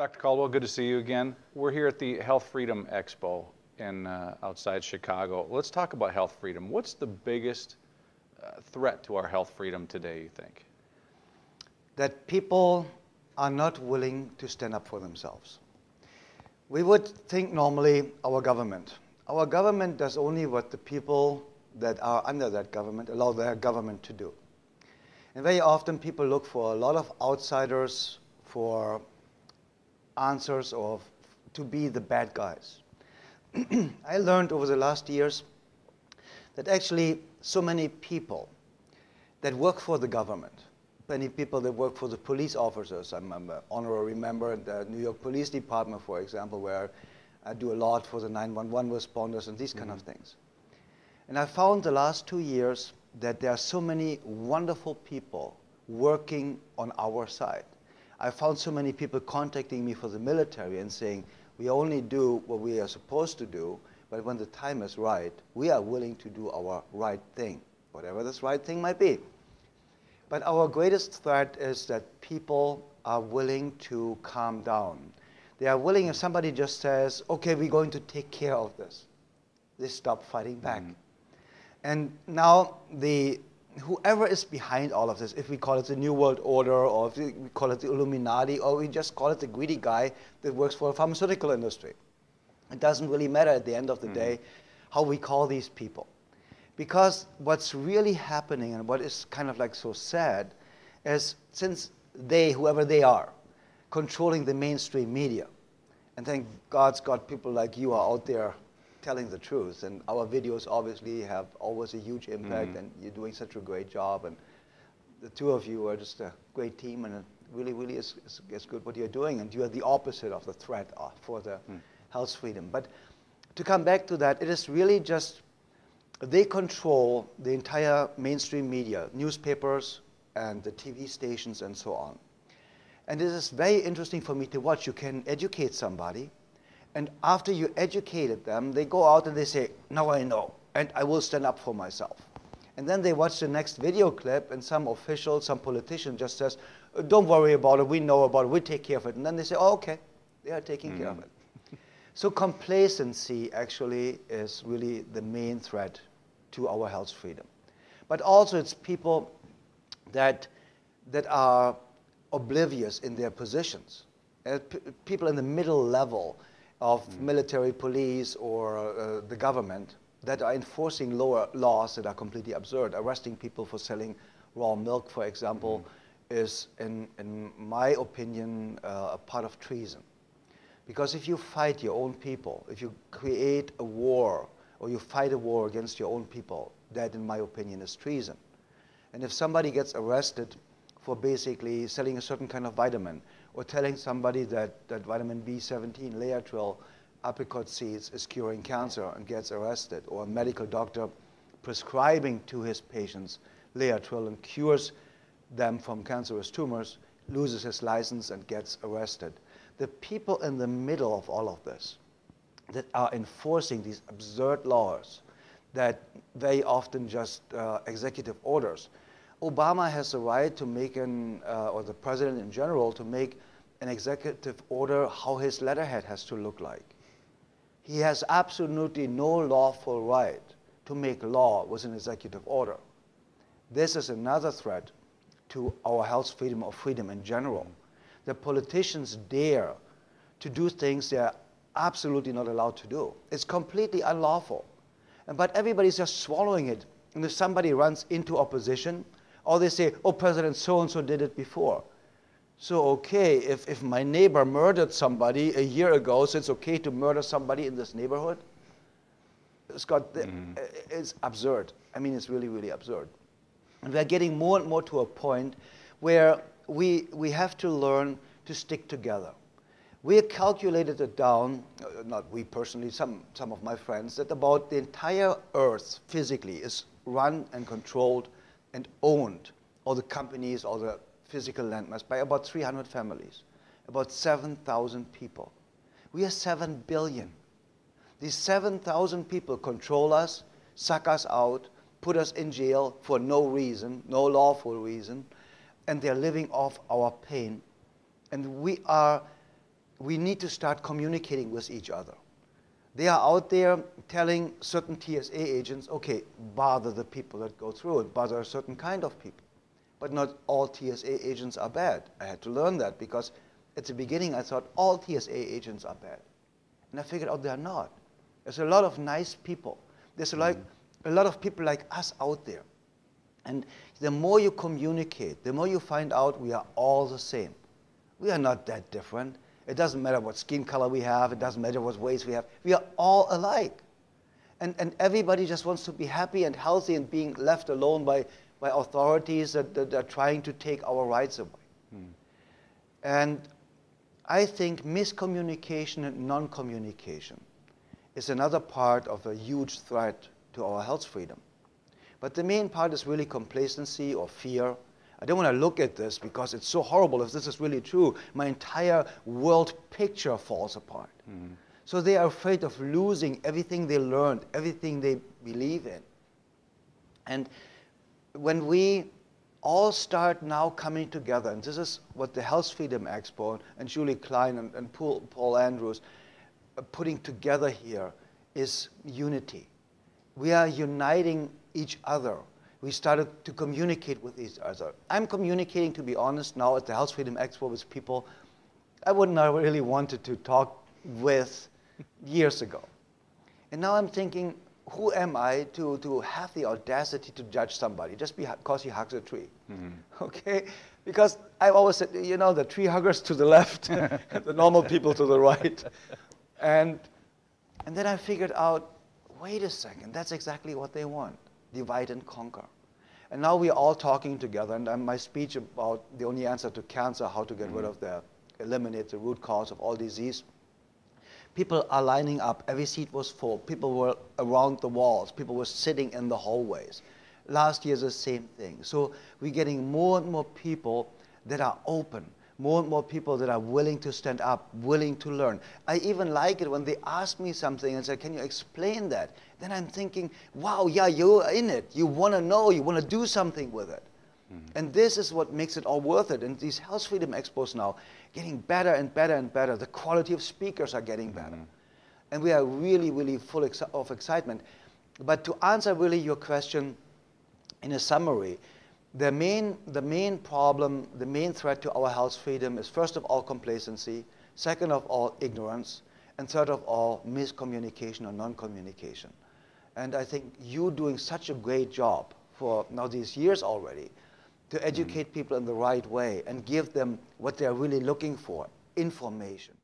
Dr. Caldwell, good to see you again. We're here at the Health Freedom Expo outside Chicago. Let's talk about health freedom. What's the biggest threat to our health freedom today, you think? That people are not willing to stand up for themselves. We would think normally our government. Our government does only what the people that are under that government allow their government to do. And very often people look for a lot of outsiders for answers or to be the bad guys. I learned over the last years that actually so many people that work for the government, many people that work for the police officers. I'm an honorary member in the New York Police Department, for example, where I do a lot for the 911 responders and these kind of things. And I found the last 2 years that there are so many wonderful people working on our side. I found so many people contacting me for the military and saying, we only do what we are supposed to do, but when the time is right, we are willing to do our right thing, whatever this right thing might be. But our greatest threat is that people are willing to calm down. They are willing, if somebody just says, okay, we're going to take care of this, they stop fighting back. And now whoever is behind all of this, if we call it the New World Order, or if we call it the Illuminati, or we just call it the greedy guy that works for the pharmaceutical industry, it doesn't really matter at the end of the day how we call these people. Because what's really happening and what is kind of like so sad is since they, whoever they are, controlling the mainstream media, and thank God's got people like you are out there telling the truth, and our videos obviously have always a huge impact, and you're doing such a great job, and the two of you are just a great team, and it really, really is good what you're doing, and you are the opposite of the threat for the health freedom. But to come back to that, it is really just, they control the entire mainstream media, newspapers and the TV stations and so on. And it is very interesting for me to watch. You can educate somebody, and after you educated them, they go out and they say, now I know, and I will stand up for myself. And then they watch the next video clip, and some official, some politician just says, don't worry about it, we know about it, we take care of it. And then they say, oh, okay, they are taking care of it. So complacency actually is really the main threat to our health freedom. But also it's people that are oblivious in their positions. People in the middle level of military, police, or the government that are enforcing lower laws that are completely absurd. Arresting people for selling raw milk, for example, is, in my opinion, a part of treason. Because if you fight your own people, if you create a war, or you fight a war against your own people, that, in my opinion, is treason. And if somebody gets arrested for basically selling a certain kind of vitamin, or telling somebody that vitamin B17, Laetrile, apricot seeds is curing cancer and gets arrested, or a medical doctor prescribing to his patients Laetrile and cures them from cancerous tumors, loses his license and gets arrested. The people in the middle of all of this that are enforcing these absurd laws that very often just executive orders. Obama has the right to make or the president in general, to make an executive order how his letterhead has to look like. He has absolutely no lawful right to make law with an executive order. This is another threat to our health freedom or freedom in general. The politicians dare to do things they are absolutely not allowed to do. It's completely unlawful. But everybody's just swallowing it. And if somebody runs into opposition, or they say, oh, President so-and-so did it before. So, okay, if my neighbor murdered somebody a year ago, so it's okay to murder somebody in this neighborhood? It's absurd. I mean, it's really, really absurd. And we're getting more and more to a point where we have to learn to stick together. We have calculated it down, not we personally, some of my friends, that about the entire Earth physically is run and controlled and owned, all the companies, all the physical landmass, by about 300 families, about 7,000 people. We are 7 billion. These 7,000 people control us, suck us out, put us in jail for no reason, no lawful reason, and they're living off our pain. And we are we need to start communicating with each other. They are out there telling certain TSA agents, okay, bother the people that go through it, bother a certain kind of people. But not all TSA agents are bad. I had to learn that because at the beginning I thought all TSA agents are bad. And I figured out they're not. There's a lot of nice people. There's a lot of people like us out there. And the more you communicate, the more you find out we are all the same. We are not that different. It doesn't matter what skin color we have. It doesn't matter what race we have. We are all alike. And everybody just wants to be happy and healthy and being left alone by authorities that are trying to take our rights away. And I think miscommunication and non-communication is another part of a huge threat to our health freedom. But the main part is really complacency or fear. I don't want to look at this because it's so horrible. If this is really true, my entire world picture falls apart. So they are afraid of losing everything they learned, everything they believe in. And when we all start now coming together, and this is what the Health Freedom Expo and Julie Klein and Paul Andrews are putting together here, is unity. We are uniting each other. We started to communicate with each other. I'm communicating, to be honest, now at the Health Freedom Expo with people I wouldn't have really wanted to talk with years ago. And now I'm thinking, who am I to have the audacity to judge somebody just because he hugs a tree? Okay? Because I've always said, you know, the tree huggers to the left, the normal people to the right. And then I figured out, wait a second, that's exactly what they want. Divide and conquer. And now we're all talking together, and my speech about the only answer to cancer, how to get rid of eliminate the root cause of all disease. People are lining up. Every seat was full. People were around the walls. People were sitting in the hallways. Last year, the same thing. So we're getting more and more people that are open, more and more people that are willing to stand up, willing to learn. I even like it when they ask me something and say, can you explain that? Then I'm thinking, wow, yeah, you're in it. You want to know. You want to do something with it. And this is what makes it all worth it. And these Health Freedom Expos now, getting better and better and better. The quality of speakers are getting better. And we are really, really full of excitement. But to answer really your question in a summary, the main problem, the main threat to our health freedom is first of all complacency, second of all ignorance, and third of all miscommunication or non-communication. And I think you're doing such a great job for now these years already to educate people in the right way and give them what they're really looking for, information.